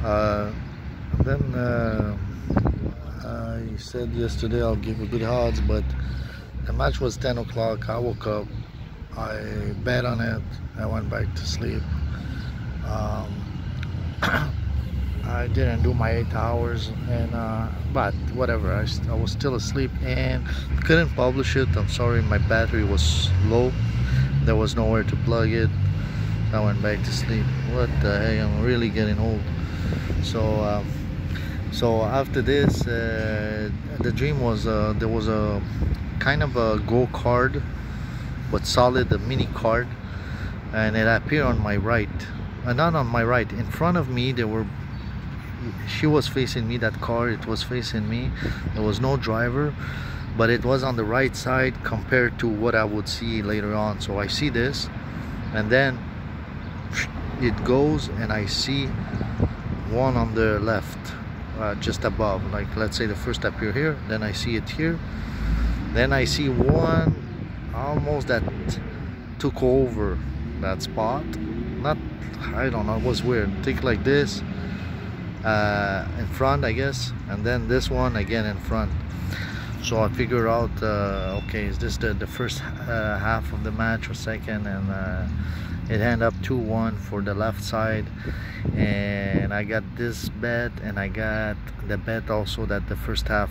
uh, then I said yesterday I'll give a good odds, but the match was 10 o'clock. I woke up, I bet on it, I went back to sleep. I didn't do my 8 hours, and but whatever, I was still asleep and couldn't publish it. I'm sorry, my battery was low, there was nowhere to plug it. I went back to sleep. What the heck, I'm really getting old. So so after this, the dream was there was a kind of a go-kart, but solid, a mini cart, and it appeared on my right, not on my right, in front of me. She was facing me, that car, it was facing me. There was no driver, but it was on the right side compared to what I would see later on. So I see this, and then it goes, and I see one on the left, just above, like let's say the first appear here, then I see it here, then I see one almost that took over that spot. Not, I don't know, it was weird. Think like this, in front, I guess, and then this one again in front. So I figure out, okay, is this the first half of the match or second? And it ended up 2-1 for the left side, and I got this bet, and I got the bet also that the first half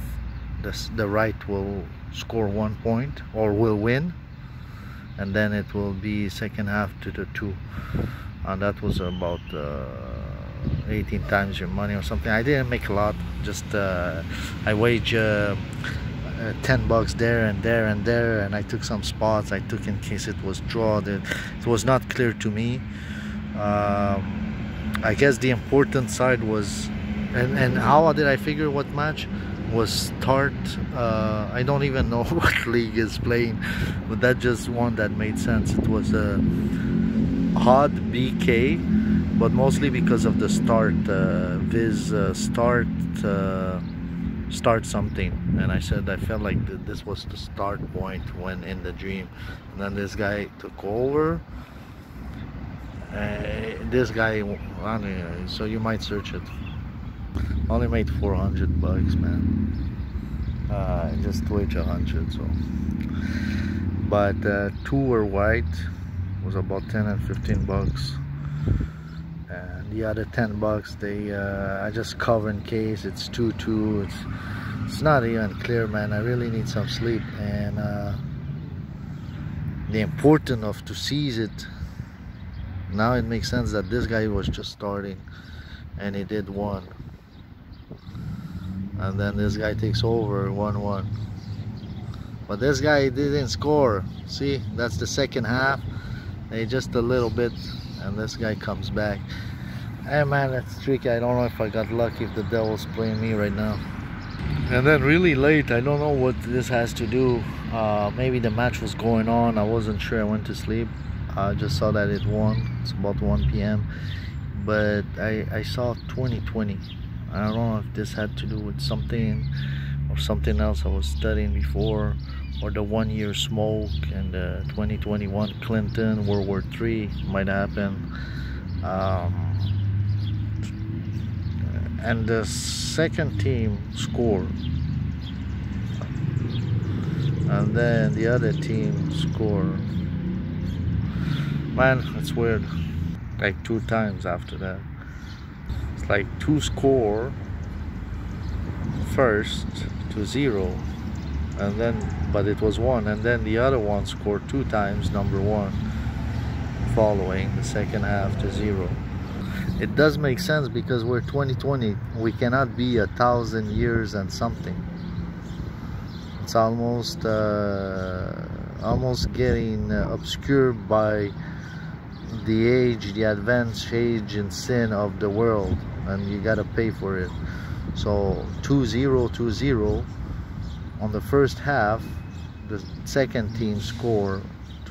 the right will score 1 point or will win, and then it will be second half to the 2, and that was about 18 times your money or something. I didn't make a lot, just I waged 10 bucks there and there and there, and I took some spots I took in case it was draw. It was not clear to me. I guess the important side was, and how did I figure what match was start? I don't even know what league is playing, but that just one that made sense. It was a odd BK, but mostly because of the start, start something, and I said I felt like this was the start point when in the dream. And then this guy took over, this guy, so you might search it, only made 400 bucks, man. Just wage 100. So, but 2 were white, was about 10 and 15 bucks, and the other 10 bucks I just cover in case it's 2-2. It's not even clear, man. I really need some sleep, and the importance of to seize it. Now it makes sense that this guy was just starting and he did 1, and then this guy takes over 1-1, but this guy didn't score. See, that's the second half. They just a little bit, and this guy comes back. Hey man, that's tricky. I don't know if I got lucky, if the devil's playing me right now. And then really late, I don't know what this has to do. Maybe the match was going on, I wasn't sure. I went to sleep. I just saw that it won. It's about 1 p.m. But I saw 2020. I don't know if this had to do with something or something else I was studying before, or the 1 year smoke, and 2021 Clinton, World War III might happen. And the second team scored, and then the other team scored. Man, it's weird. Like 2 times after that, it's like 2 score first to 0, and then, but it was 1, and then the other one scored 2 times, number 1, following the second half to 0. It does make sense because we're 2020. We cannot be 1,000 years and something. It's almost getting obscured by the age, the advanced age and sin of the world, and you gotta pay for it. So 2-0 on the first half. The second team scored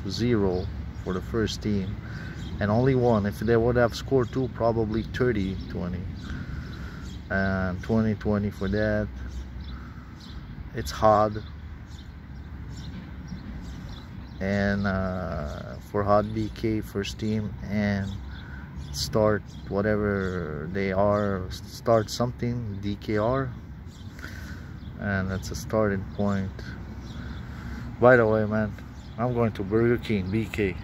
2-0 for the first team, and only 1. If they would have scored 2, probably 30-20, and 20-20 for that. It's hard, and for hot BK first team, and start whatever they are, start something, DKR, and that's a starting point. By the way, man, I'm going to Burger King, BK.